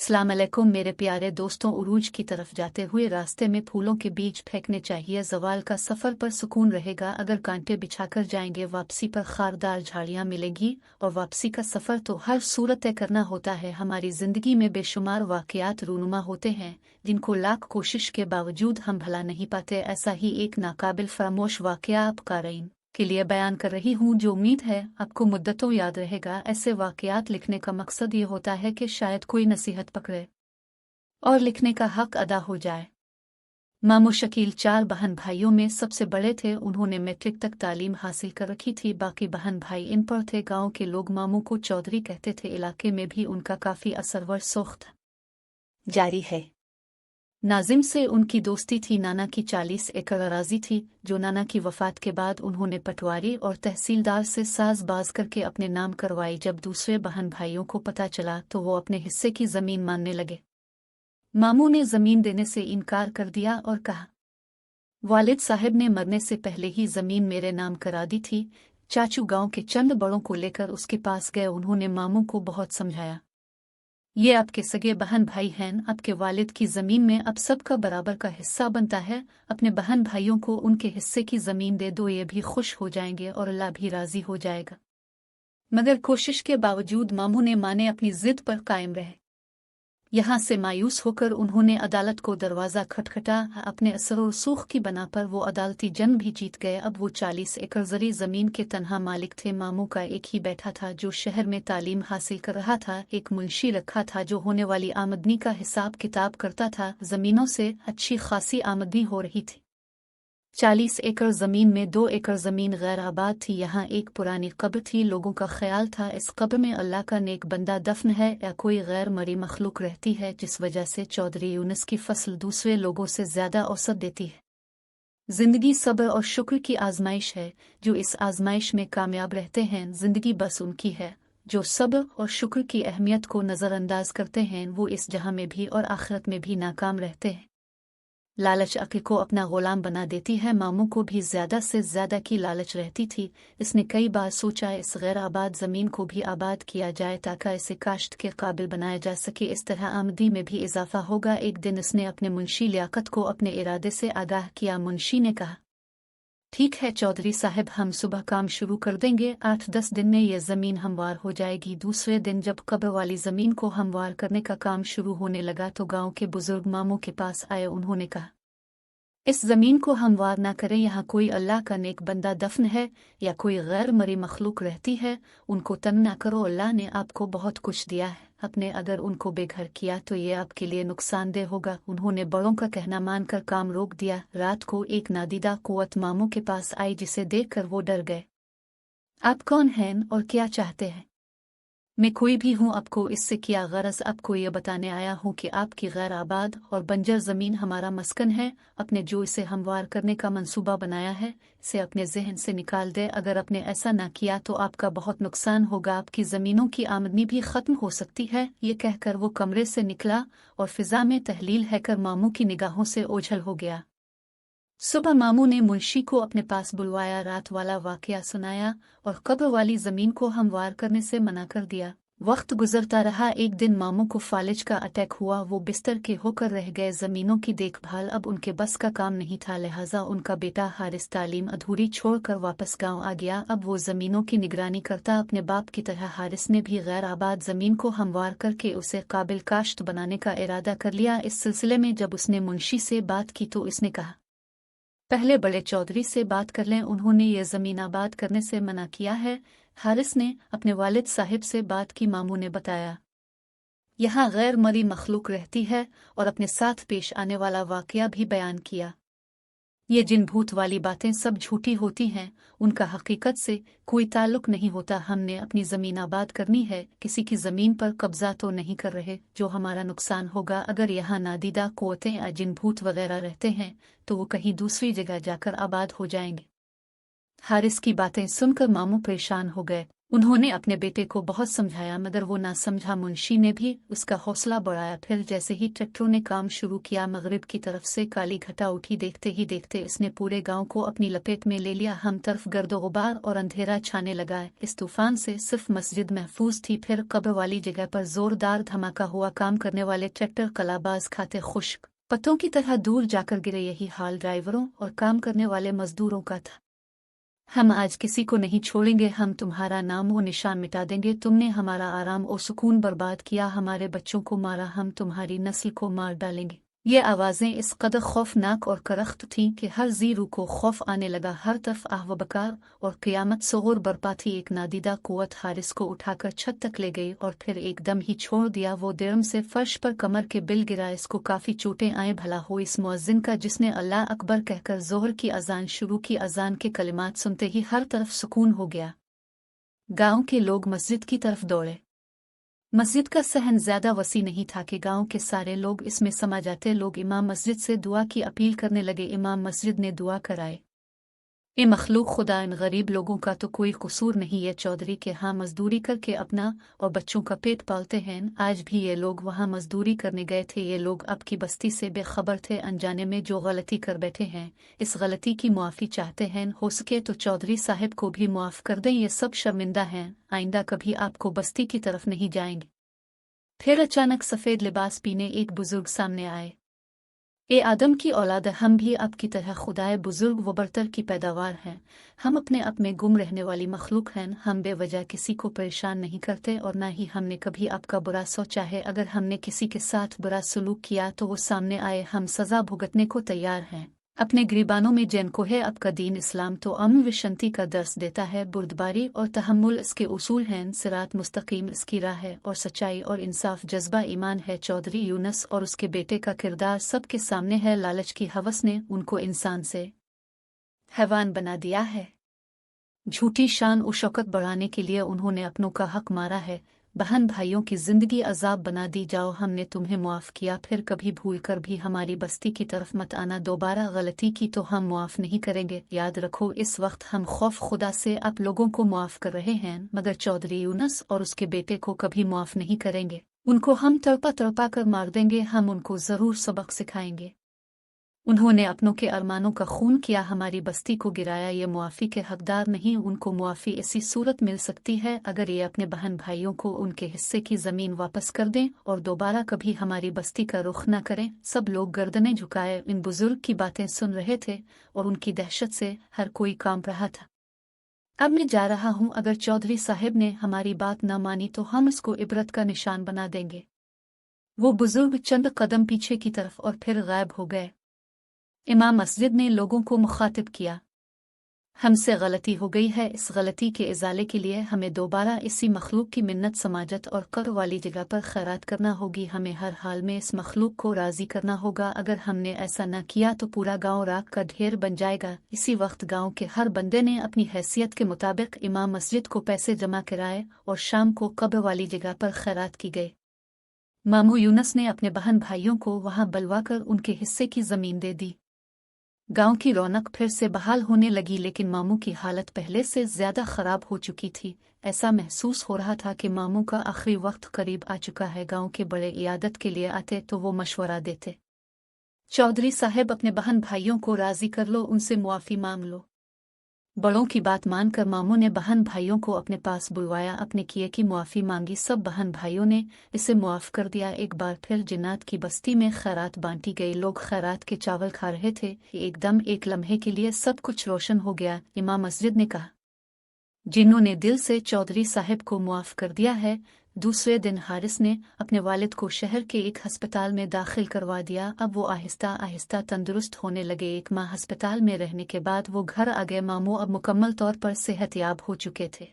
अस्सलाम अलैकुम मेरे प्यारे दोस्तों, उरूज की तरफ जाते हुए रास्ते में फूलों के बीज फेंकने चाहिए। जवाल का सफ़र पर सुकून रहेगा अगर कांटे बिछाकर जाएंगे। वापसी पर खारदार झाड़ियाँ मिलेगी और वापसी का सफ़र तो हर सूरत तय करना होता है। हमारी ज़िंदगी में बेशुमार वाक़यात रूनुमा होते हैं जिनको लाख कोशिश के बावजूद हम भुला नहीं पाते। ऐसा ही एक नाकाबिल फरामोश वाक़या आप क़ारीन के लिए बयान कर रही हूँ जो उम्मीद है आपको मुद्दतों याद रहेगा। ऐसे वाक़यात लिखने का मकसद ये होता है कि शायद कोई नसीहत पकड़े और लिखने का हक अदा हो जाए। मामू शकील 4 बहन भाइयों में सबसे बड़े थे। उन्होंने मैट्रिक तक तालीम हासिल कर रखी थी, बाकी बहन भाई इन पर थे। गांव के लोग मामू को चौधरी कहते थे। इलाके में भी उनका काफ़ी असरवर सोख्त जारी है। नाजिम से उनकी दोस्ती थी। नाना की 40 एकड़ अराजी थी जो नाना की वफ़ात के बाद उन्होंने पटवारी और तहसीलदार से साज बाज करके अपने नाम करवाई। जब दूसरे बहन भाइयों को पता चला तो वो अपने हिस्से की ज़मीन मांगने लगे। मामू ने ज़मीन देने से इनकार कर दिया और कहा, वालिद साहब ने मरने से पहले ही ज़मीन मेरे नाम करा दी थी। चाचू गांव के चंद बड़ों को लेकर उसके पास गए। उन्होंने मामू को बहुत समझाया, ये आपके सगे बहन भाई हैं, आपके वालिद की ज़मीन में अब सबका बराबर का हिस्सा बनता है। अपने बहन भाइयों को उनके हिस्से की ज़मीन दे दो, ये भी खुश हो जाएंगे और अल्लाह भी राज़ी हो जाएगा। मगर कोशिश के बावजूद मामू ने माने अपनी ज़िद पर कायम रहे। यहाँ से मायूस होकर उन्होंने अदालत को दरवाज़ा खटखटा। अपने असर और सूख की बना पर वो अदालती जंग भी जीत गए। अब वो 40 एकड़ ज़री ज़मीन के तन्हा मालिक थे। मामू का एक ही बैठा था जो शहर में तालीम हासिल कर रहा था। एक मुंशी रखा था जो होने वाली आमदनी का हिसाब किताब करता था। ज़मीनों से अच्छी खासी आमदनी हो रही थी। 40 एकड़ ज़मीन में 2 एकड़ ज़मीन गैर आबाद थी। यहाँ एक पुरानी कब्र थी। लोगों का ख्याल था इस कब्र में अल्लाह का नेक बंदा दफन है या कोई गैर मरी मखलूक रहती है, जिस वजह से चौधरी यूनुस की फसल दूसरे लोगों से ज़्यादा औसत देती है। ज़िंदगी सब्र और शुक्र की आजमाइश है। जो इस आजमाइश में कामयाब रहते हैं, ज़िंदगी बस उनकी है। जो सब्र और शुक्र की अहमियत को नज़रअंदाज करते हैं वो इस जहां में भी और आखिरत में भी नाकाम रहते हैं। लालच अक्ल को अपना गुलाम बना देती है। मामू को भी ज़्यादा से ज़्यादा की लालच रहती थी। इसने कई बार सोचा इस गैर आबाद ज़मीन को भी आबाद किया जाए ताकि इसे काश्त के काबिल बनाया जा सके। इस तरह आमदनी में भी इजाफा होगा। एक दिन इसने अपने मुंशी लियाकत को अपने इरादे से आगाह किया। मुंशी ने कहा, ठीक है चौधरी साहब, हम सुबह काम शुरू कर देंगे। 8-10 दिन में यह ज़मीन हमवार हो जाएगी। दूसरे दिन जब कब्र वाली ज़मीन को हमवार करने का काम शुरू होने लगा तो गांव के बुजुर्ग मामू के पास आए। उन्होंने कहा, इस ज़मीन को हमवार ना करें। यहाँ कोई अल्लाह का नेक बंदा दफन है या कोई गैर मरी मखलूक रहती है। उनको तंग ना करो। अल्लाह ने आपको बहुत कुछ दिया है, अपने अगर उनको बेघर किया तो ये आपके लिए नुकसानदेह होगा। उन्होंने बड़ों का कहना मानकर काम रोक दिया। रात को एक नादीदा कुव्वत मामू के पास आई जिसे देखकर वो डर गए। आप कौन हैं और क्या चाहते हैं? मैं कोई भी हूँ, आपको इससे क्या गरज? आपको ये बताने आया हूँ कि आपकी गैर आबाद और बंजर ज़मीन हमारा मस्कन है। अपने जो इसे हमवार करने का मंसूबा बनाया है इसे अपने जहन से निकाल दे। अगर आपने ऐसा ना किया तो आपका बहुत नुकसान होगा, आपकी ज़मीनों की आमदनी भी ख़त्म हो सकती है। ये कहकर वो कमरे से निकला और फ़िज़ा में तहलील है कर मामू की निगाहों से ओझल हो गया। सुबह मामू ने मुंशी को अपने पास बुलवाया, रात वाला वाकया सुनाया और कब्र वाली ज़मीन को हमवार करने से मना कर दिया। वक्त गुजरता रहा। एक दिन मामू को फालिज का अटैक हुआ। वो बिस्तर के होकर रह गए। ज़मीनों की देखभाल अब उनके बस का काम नहीं था, लिहाजा उनका बेटा हारिस तालीम अधूरी छोड़कर वापस गांव आ गया। अब वो ज़मीनों की निगरानी करता। अपने बाप की तरह हारिस ने भी गैर आबाद ज़मीन को हमवार करके उसे काबिल काश्त बनाने का इरादा कर लिया। इस सिलसिले में जब उसने मुंशी से बात की तो इसने कहा, पहले बड़े चौधरी से बात कर लें, उन्होंने ये ज़मीन आबाद करने से मना किया है। हारिस ने अपने वालिद साहिब से बात की। मामू ने बताया, यहाँ गैर मरी मखलूक रहती है और अपने साथ पेश आने वाला वाकया भी बयान किया। ये जिन भूत वाली बातें सब झूठी होती हैं, उनका हकीकत से कोई ताल्लुक नहीं होता। हमने अपनी ज़मीन आबाद करनी है, किसी की ज़मीन पर कब्जा तो नहीं कर रहे जो हमारा नुकसान होगा। अगर यहाँ नादीदा कुव्वतें या जिन भूत वगैरह रहते हैं तो वो कहीं दूसरी जगह जाकर आबाद हो जाएंगे। हारिस की बातें सुनकर मामू परेशान हो गए। उन्होंने अपने बेटे को बहुत समझाया मगर वो ना समझा। मुंशी ने भी उसका हौसला बढ़ाया। फिर जैसे ही ट्रैक्टरों ने काम शुरू किया, मगरिब की तरफ से काली घटा उठी। देखते ही देखते इसने पूरे गांव को अपनी लपेट में ले लिया। हम तरफ गर्दो गुबार और अंधेरा छाने लगा। इस तूफान से सिर्फ मस्जिद महफूज थी। फिर कब्र वाली जगह पर जोरदार धमाका हुआ। काम करने वाले ट्रैक्टर कलाबाज खाते खुश्क पत्तों की तरह दूर जाकर गिरे। यही हाल ड्राइवरों और काम करने वाले मजदूरों का था। हम आज किसी को नहीं छोड़ेंगे, हम तुम्हारा नाम व निशान मिटा देंगे। तुमने हमारा आराम और सुकून बर्बाद किया, हमारे बच्चों को मारा, हम तुम्हारी नस्ल को मार डालेंगे। ये आवाज़ें इस कदर खौफनाक और करख्त थीं कि हर जी रूह को खौफ आने लगा। हर तरफ आह व बकार और क़यामत सगोर बरपा थी। एक नादीदा कुव्वत हारिस को उठाकर छत तक ले गई और फिर एकदम ही छोड़ दिया। वो दिरम से फर्श पर कमर के बिल गिरा। इसको काफ़ी चोटें आए। भला हो इस मुअज्जिन का जिसने अल्लाह अकबर कहकर जोहर की अजान शुरू की। अजान के कलिमात सुनते ही हर तरफ सुकून हो गया। गाँव के लोग मस्जिद की तरफ दौड़े। मस्जिद का सहन ज्यादा वसी नहीं था कि गांव के सारे लोग इसमें समा जाते। लोग इमाम मस्जिद से दुआ की अपील करने लगे। इमाम मस्जिद ने दुआ कराए, ए मखलूक खुदा, इन गरीब लोगों का तो कोई कसूर नहीं। ये चौधरी के हाँ मजदूरी करके अपना और बच्चों का पेट पालते हैं। आज भी ये लोग वहाँ मजदूरी करने गए थे। ये लोग अब की बस्ती से बेखबर थे। अनजाने में जो गलती कर बैठे हैं, इस गलती की मुआफ़ी चाहते हैं। हो सके तो चौधरी साहब को भी मुआफ़ कर दें। ये सब शर्मिंदा हैं, आइंदा कभी आपको बस्ती की तरफ नहीं जाएंगे। फिर अचानक सफ़ेद लिबास पीने एक बुजुर्ग सामने आए। ए आदम की औलाद, हम भी अब की तरह खुदाए बुजुर्ग व बरतर की पैदावार हैं। हम अपने आप में गुम रहने वाली मखलूक हैं। हम बेवजह किसी को परेशान नहीं करते और न ही हमने कभी आपका बुरा सोचा है। अगर हमने किसी के साथ बुरा सलूक किया तो वो सामने आए, हम सज़ा भुगतने को तैयार हैं। अपने गिरबानों में जिनको है आपका दीन इस्लाम तो अमन व शांति का दर्स देता है। बुर्दबारी और तहम्मुल इसके उसूल हैं। सिरात मुस्तकीम इसकी राह है और सच्चाई और इंसाफ जज्बा ईमान है। चौधरी यूनुस और उसके बेटे का किरदार सबके सामने है। लालच की हवस ने उनको इंसान से हैवान बना दिया है। झूठी शान और शौकत बढ़ाने के लिए उन्होंने अपनों का हक मारा है। बहन भाइयों की जिंदगी अजाब बना दी। जाओ, हमने तुम्हें मुआफ़ किया, फिर कभी भूल कर भी हमारी बस्ती की तरफ मत आना। दोबारा गलती की तो हम मुआफ़ नहीं करेंगे। याद रखो, इस वक्त हम खौफ खुदा से आप लोगों को मुआफ़ कर रहे हैं, मगर चौधरी यूनुस और उसके बेटे को कभी मुआफ़ नहीं करेंगे। उनको हम तड़पा तड़पा कर मार देंगे। हम उनको ज़रूर सबक सिखाएंगे। उन्होंने अपनों के अरमानों का खून किया, हमारी बस्ती को गिराया। ये मुआफ़ी के हकदार नहीं। उनको मुआफ़ी ऐसी सूरत मिल सकती है अगर ये अपने बहन भाइयों को उनके हिस्से की ज़मीन वापस कर दें और दोबारा कभी हमारी बस्ती का रुख न करें। सब लोग गर्दनें झुकाए इन बुजुर्ग की बातें सुन रहे थे और उनकी दहशत से हर कोई कांप रहा था। अब मैं जा रहा हूँ, अगर चौधरी साहब ने हमारी बात न मानी तो हम इसको इबरत का निशान बना देंगे। वो बुजुर्ग चंद कदम पीछे की तरफ और फिर गायब हो गए। इमाम मस्जिद ने लोगों को मुखातिब किया, हमसे गलती हो गई है। इस गलती के इजाले के लिए हमें दोबारा इसी मखलूक की मिन्नत, समाजत और कर वाली जगह पर खैरात करना होगी। हमें हर हाल में इस मखलूक को राज़ी करना होगा। अगर हमने ऐसा न किया तो पूरा गांव राख का ढेर बन जाएगा। इसी वक्त गांव के हर बंदे ने अपनी हैसियत के मुताबिक इमाम मस्जिद को पैसे जमा कराए और शाम को कब्र वाली जगह पर खैरात की गई। मामू यूनुस ने अपने बहन भाइयों को वहां बलवाकर उनके हिस्से की ज़मीन दे दी। गांव की रौनक फिर से बहाल होने लगी, लेकिन मामू की हालत पहले से ज्यादा खराब हो चुकी थी। ऐसा महसूस हो रहा था कि मामू का आखिरी वक्त करीब आ चुका है। गांव के बड़े इयादत के लिए आते तो वो मशवरा देते, चौधरी साहब अपने बहन भाइयों को राजी कर लो, उनसे मुआफ़ी मांग लो। बड़ों की बात मानकर मामू ने बहन भाइयों को अपने पास बुलवाया, अपने किए की मुआफ़ी मांगी। सब बहन भाइयों ने इसे मुआफ़ कर दिया। एक बार फिर जिन्नात की बस्ती में खैरात बांटी गई। लोग खैरात के चावल खा रहे थे। एकदम एक लम्हे के लिए सब कुछ रोशन हो गया। इमाम मस्जिद ने कहा, जिन्होंने दिल से चौधरी साहब को मुआफ़ कर दिया है। दूसरे दिन हारिस ने अपने वालिद को शहर के एक हस्पताल में दाखिल करवा दिया। अब वो आहिस्ता आहिस्ता तंदुरुस्त होने लगे। 1 माह हस्पताल में रहने के बाद वो घर आ गए। मामू अब मुकम्मल तौर पर सेहतयाब हो चुके थे।